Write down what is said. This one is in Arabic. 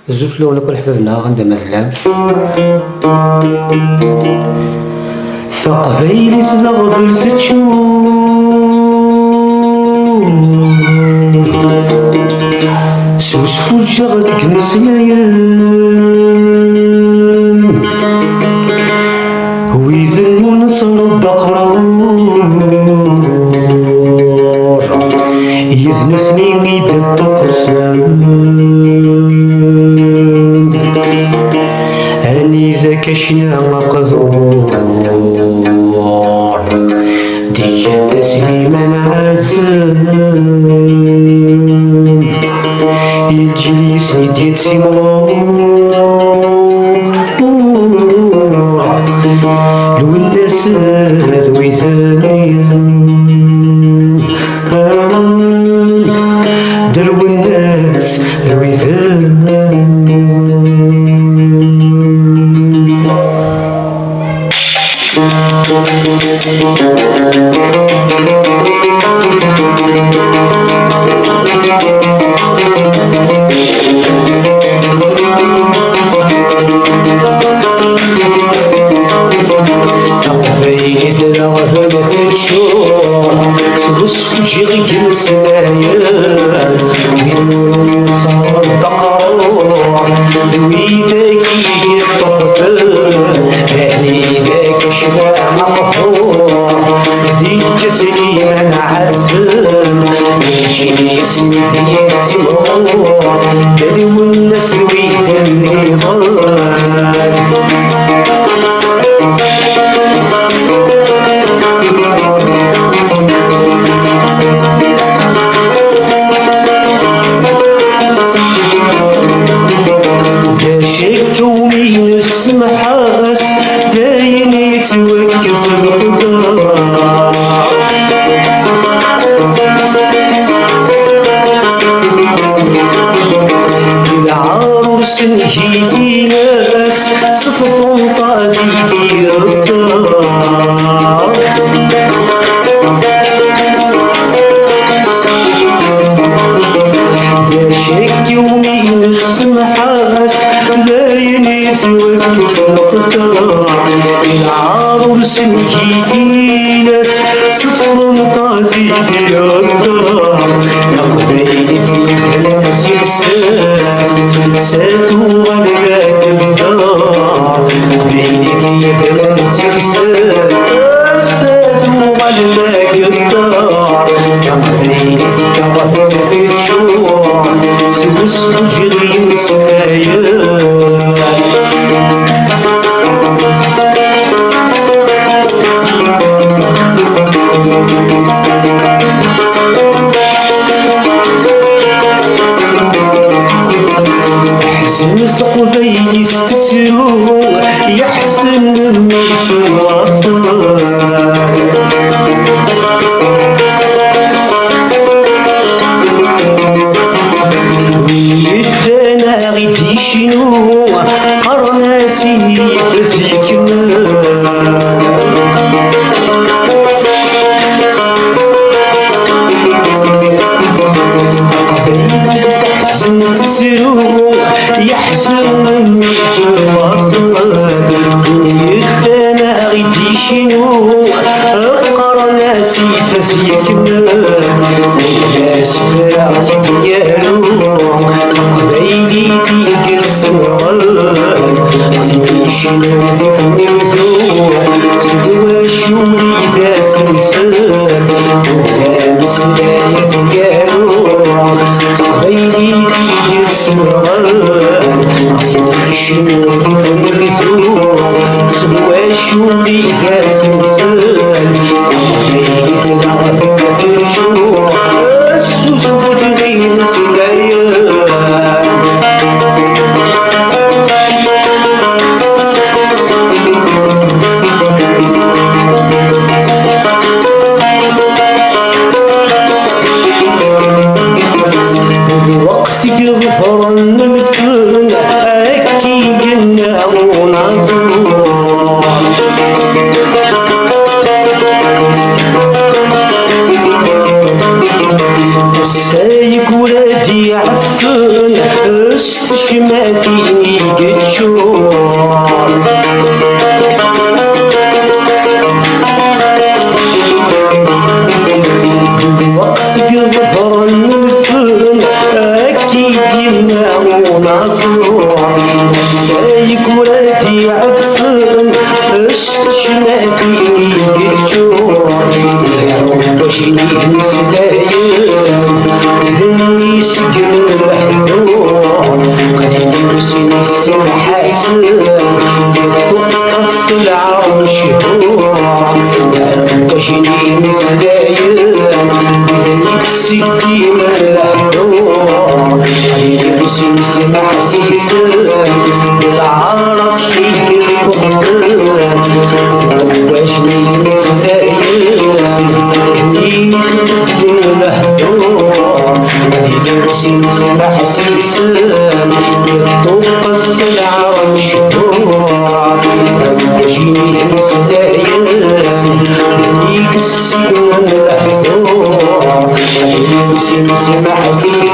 زوج لون كل حبابنا غندا مزلام ثقبيل تزغبل ستشوف سوس فوجة غدك مسلايم وإذا المنصر بقرار يزن سنين قيد الطقسان أني ذاك شنا مقدور ديجا تسليما عزام يجري سيدي تسيمور لو الناس ذوي ثانيين درو الناس ذوي سوسفوجي غيك مسلايا ويدور صار بقرار ويداك يطقثر يعني ذاك شبع مقهور ديك سليما عزم يجيني سميتي يتسمور دلو الناس ويثني ضال ومين السمحاس داين يتوكس القدار العروس نجي في ناس صفون طازي في الدار ذا شك ومين السمحاس داين يتوكس القدار العروس نجي في ناس صفون طازي في الدار نقبيني في فلامس يرساس ساتو غلبات الدار بيني في فلامس يرساس ساتو غلبات الدار نقبيني في كبر في الشوع سوس فجري مسلايا يحزن ثقبين يستسروا يحزن الناس الوصال ويدانا غيدي شنو قرناسي فزيكنا يحزن الناس الوصال يدانا غيدي شنو قرناسي فزيكنا الناس فرعتي ديالو تقبيلي فيك السؤال زيدي شنو ذيك نمذوع سدوا شولي ذا سلسال ولا مسلايا ثقالو تقبيلي فيك السؤال زيدي شنو ذيك نمذوع سدوا شولي ذا سلسال ولا ثقالو ثرشوع السوس وتغير سلايا وقسك غفرا الفن أكي قلنا ونظر السايق ولادي عفن استشمى فيني قتشور وقت قظر النفن أكيد ينام ناصر السايق ولادي عفن استشمى فيني قتشور يا رب شني مسلايم ذني سجن المحذور قليل بسن السن حاسن يطقص العرش هو يا رب شني مسلايم بذنك السكين المحذور قليل بسن السن حسيسن بالعرس فيك الكفر رب شني مسلايم ذني سجن المحذور بنفسي سمح سيسان يطوق العرش دور بجيني مسلايم ذنيك السجن المحذور بنفسي سمح سيسان